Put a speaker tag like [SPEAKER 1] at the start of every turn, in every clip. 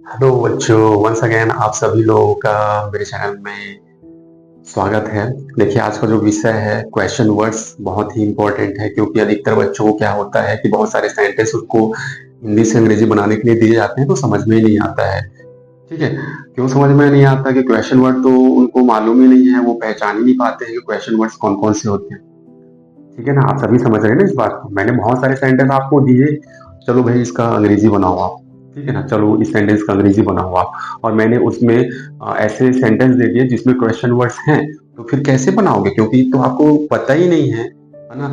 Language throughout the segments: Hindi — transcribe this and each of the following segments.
[SPEAKER 1] हेलो बच्चों, वंस अगेन आप सभी लोगों का मेरे चैनल में स्वागत है। देखिए, आज का जो विषय है क्वेश्चन वर्ड्स बहुत ही इंपॉर्टेंट है, क्योंकि अधिकतर बच्चों को क्या होता है कि बहुत सारे सेंटेंस उनको हिंदी से अंग्रेजी बनाने के लिए दिए जाते हैं तो समझ में ही नहीं आता है। ठीक है, क्यों समझ में नहीं आता कि क्वेश्चन वर्ड तो उनको मालूम ही नहीं है, वो पहचान ही नहीं पाते हैं कि क्वेश्चन वर्ड्स कौन कौन से होते हैं। ठीक है ना, आप सभी समझ रहे हैं ना इस बात को। मैंने बहुत सारे सेंटेंस आपको दिए, चलो भाई इसका अंग्रेजी बनाओ आप। ठीक है ना, चलो इस सेंटेंस का अंग्रेजी बनाओ आप। और मैंने उसमें ऐसे सेंटेंस दे दिए जिसमें क्वेश्चन वर्ड्स हैं, तो फिर कैसे बनाओगे, क्योंकि तो आपको पता ही नहीं है ना।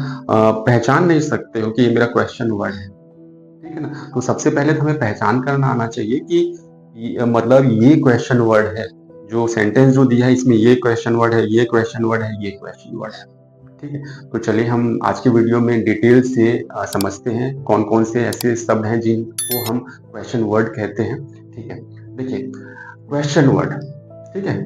[SPEAKER 1] पहचान नहीं सकते हो कि ये मेरा क्वेश्चन वर्ड है। ठीक है ना, तो सबसे पहले तो हमें पहचान करना आना चाहिए कि मतलब ये क्वेश्चन वर्ड है। जो सेंटेंस जो दिया है इसमें ये क्वेश्चन वर्ड है, ये क्वेश्चन वर्ड है, ये क्वेश्चन वर्ड है। ठीक है, तो चलिए हम आज के वीडियो में डिटेल से समझते हैं कौन कौन से ऐसे शब्द हैं जिनको हम क्वेश्चन वर्ड कहते हैं। ठीक है, देखिए क्वेश्चन वर्ड। ठीक है,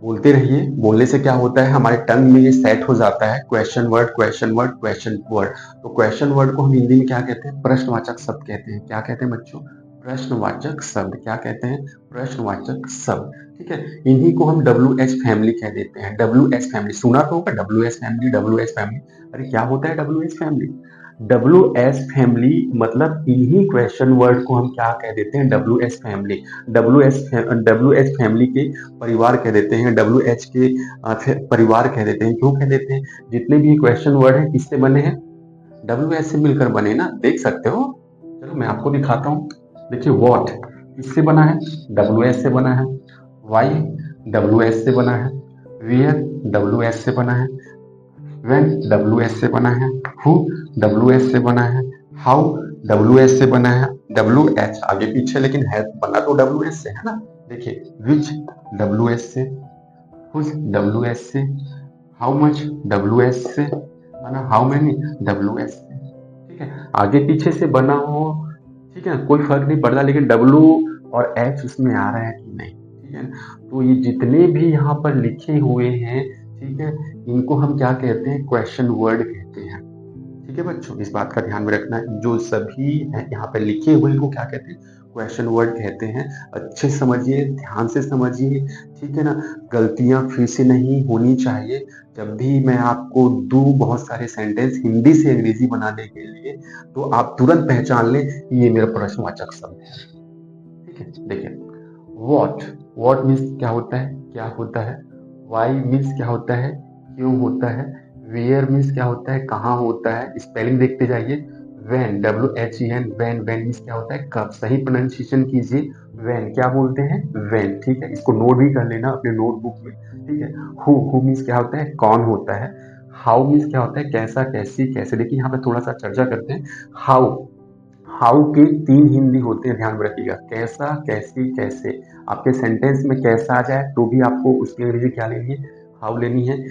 [SPEAKER 1] बोलते रहिए, बोलने से क्या होता है हमारे टंग में ये सेट हो जाता है, question word question word question word. तो क्वेश्चन वर्ड को हम हिंदी में क्या कहते हैं? प्रश्नवाचक शब्द कहते हैं। क्या कहते हैं बच्चों? प्रश्नवाचक शब्द। क्या कहते हैं? प्रश्नवाचक शब्द। ठीक है, इन्हीं को हम डब्ल्यू एच फैमिली कह देते हैं। डब्ल्यू एच फैमिली सुना तो होगा, W H family, W H family. अरे क्या होता है W H family? W H family मतलब इन्हीं क्वेश्चन वर्ड को हम क्या कह देते हैं? W H family. W H family के परिवार कह देते हैं, डब्ल्यू एच के परिवार कह देते हैं। क्यों कह देते हैं? जितने भी क्वेश्चन वर्ड हैं किससे बने हैं? डब्ल्यू एच से मिलकर बने ना, देख सकते हो। चलो मैं आपको दिखाता हूँ। देखिए वॉट किससे बना है? डब्ल्यू एच से बना है। वाई डब्ल्यू एच से बना है। वेयर डब्ल्यू एच से बना है। व्हेन डब्ल्यू एच से बना है। हु डब्ल्यू एच से बना है। हाउ डब्ल्यू एच से बना है। डब्ल्यू एच आगे पीछे लेकिन है बना तो डब्ल्यू एच से है ना। देखिए विच डब्ल्यू एच से, हुज डब्ल्यू एच से, हाउ मच डब्ल्यू एच से, है ना, हाउ मेनी डब्ल्यू एच से। ठीक है, आगे पीछे से बना हो, ठीक है, कोई फर्क नहीं पड़ता, लेकिन डब्ल्यू और एच उसमें आ रहा है कि नहीं। ठीक है, तो ये जितने भी यहाँ पर लिखे हुए हैं, ठीक है, इनको हम क्या कहते हैं? क्वेश्चन वर्ड कहते हैं। ठीक है बच्चों, इस बात का ध्यान में रखना है। जो सभी है यहाँ पे लिखे हुए इनको क्या कहते हैं? क्वेश्चन वर्ड कहते हैं। अच्छे से समझिए, ध्यान से समझिए। ठीक है ना, गलतियां फिर से नहीं होनी चाहिए। जब भी मैं आपको दूं बहुत सारे सेंटेंस हिंदी से अंग्रेजी बनाने के लिए, तो आप तुरंत पहचान लें कि ये मेरा प्रश्नवाचक शब्द है। ठीक है, देखिए वॉट। वॉट मीन्स क्या होता है? क्या होता है? वाई मीन्स क्या होता है? क्यों होता है? वेयर मीन्स क्या होता है? कहाँ होता है? स्पेलिंग देखते जाइए। When W H E N, when. When means क्या होता है? कब। सही प्रोनाउंसिएशन कीजिए। वेन क्या बोलते हैं? वेन। ठीक है, इसको नोट भी कर लेना अपने नोटबुक में। ठीक है, हु मीन्स क्या होता है? कौन होता है? हाउ मीन्स क्या होता है? कैसा, कैसी, कैसे। देखिए यहाँ पे थोड़ा सा चर्चा करते हैं। हाउ, हाउ के तीन हिंदी होते हैं, ध्यान में रखिएगा। कैसा, कैसी, कैसे। आपके सेंटेंस में कैसा आ जाए तो भी आपको उसकी अंग्रेजी क्या लेनी है? हाउ लेनी है।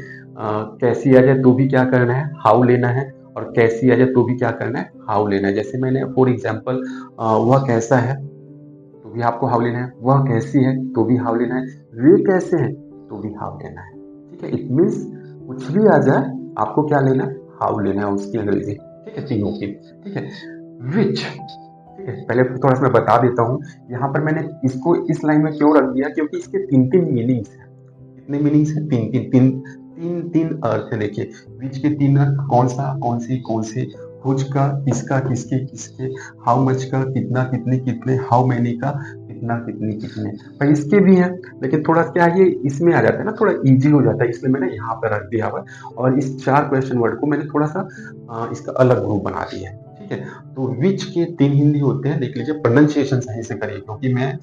[SPEAKER 1] कैसी आ जाए तो भी क्या करना है? हाउ लेना है। और कैसी आ जाए तो भी क्या करना है? हाउ लेना है। जैसे मैंने फॉर एग्जाम्पल वह कैसा है तो भी आपको हाउ लेना है, वह कैसी है तो भी हाउ लेना है, वे कैसे हैं तो भी हाउ लेना है। ठीक है, इट मीन्स कुछ भी आ जाए आपको क्या लेना है? हाउ लेना है उसकी अंग्रेजी। ठीक है, तीनों की। ठीक है, विच। ठीक है, पहले थोड़ा सा मैं बता देता हूँ। यहाँ पर मैंने इसको इस लाइन में क्यों रख दिया, क्योंकि इसके तीन तीन मीनिंग्स हैं। कितने मीनिंग्स हैं? तीन तीन तीन तीन तीन अर्थ है। देखिए विच के तीन अर्थ, कौन सा, कौन सी, कौन से। हुज का किसका, किसके, किसके। हाउ मच का कितना, कितने, कितने। हाउ मैनी का कितना, कितने, कितने। पर इसके भी हैं, लेकिन थोड़ा क्या ये इसमें आ जाता है ना, थोड़ा इजी हो जाता है, इसलिए मैंने यहाँ पर रख दिया हुआ है। और इस चार क्वेश्चन वर्ड को मैंने थोड़ा सा इसका अलग ग्रुप बना दिया है। ठीक है, तो विच के तीन हिंदी होते हैं, देख लीजिए। प्रोनाउंसिएशन सही से करिए, क्योंकि मैं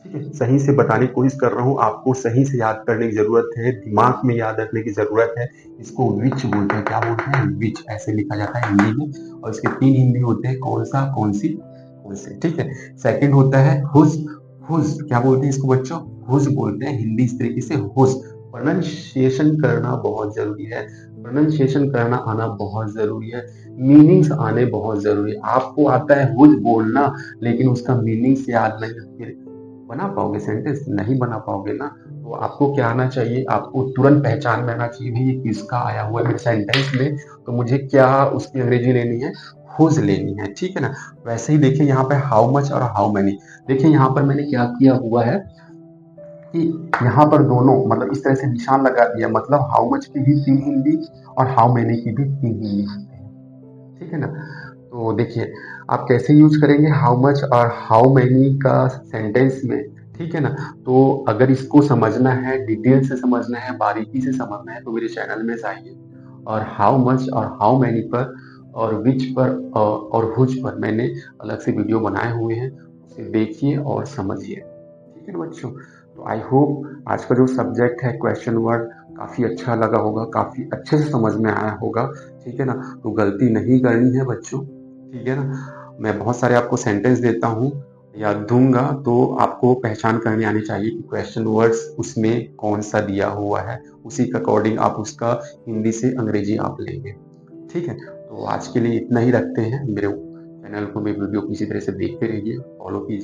[SPEAKER 1] ठीक है सही से बताने की कोशिश कर रहा हूँ। आपको सही से याद करने की जरूरत है, दिमाग में याद रखने की जरूरत है। इसको विच बोलते हैं। क्या बोलते हैं? विच ऐसे लिखा जाता है हिंदी में। और इसके तीन हिंदी होते हैं, कौन सा, कौन सी, कौन से। ठीक है, सेकंड होता है हुज। हुज क्या बोलते हैं इसको बच्चों? हुज बोलते हैं हिंदी इस तरीके से, हुज। प्रोनाउंसिएशन करना बहुत जरूरी है। प्रोनाउंसिएशन करना आना बहुत जरूरी है। मीनिंग्स आने बहुत जरूरी है। आपको आता है हुज बोलना, लेकिन उसका मीनिंग्स याद नहीं है, फिर बना पाओगे सेंटेंस? नहीं बना पाओगे ना। तो आपको क्या आना चाहिए? आपको तुरंत पहचान में आना चाहिए भाई ये किसका आया हुआ है मेरे सेंटेंस में, तो मुझे क्या उसकी अंग्रेजी लेनी है? खोज लेनी है, ठीक है ना। वैसे ही देखिए यहाँ पे हाउ मच और हाउ मैनी, देखिए यहाँ पर मैंने क्या किया हुआ है कि यहाँ पर दोनों मतलब इस तरह से निशान लगा दिया, मतलब हाउ मच की भी तीन हिंदी और हाउ मैनी की भी तीन हिंदी होते हैं, ठीक है ना। तो देखिए आप कैसे यूज करेंगे हाउ मच और हाउ मैनी का सेंटेंस में, ठीक है ना। तो अगर इसको समझना है, डिटेल से समझना है, बारीकी से समझना है, तो मेरे चैनल में जाइए और हाउ मच और हाउ मैनी पर और विच पर और हुज पर मैंने अलग से वीडियो बनाए हुए हैं, उसे देखिए और समझिए, ठीक है ना बच्चों। तो आई होप आज का जो सब्जेक्ट है क्वेश्चन वर्ड काफ़ी अच्छा लगा होगा, काफ़ी अच्छे से समझ में आया होगा, ठीक है ना। तो गलती नहीं करनी है बच्चों, ठीक है ना। मैं बहुत सारे आपको सेंटेंस देता हूँ या दूंगा, तो आपको पहचान करनी आनी चाहिए कि क्वेश्चन वर्ड्स उसमें कौन सा दिया हुआ है, उसी के अकॉर्डिंग आप उसका हिंदी से अंग्रेजी आप लेंगे, ठीक है। तो आज के लिए इतना ही रखते हैं। मेरे चैनल को, मेरे वीडियो को इसी तरह से देखते रहिए, फॉलो कीजिए।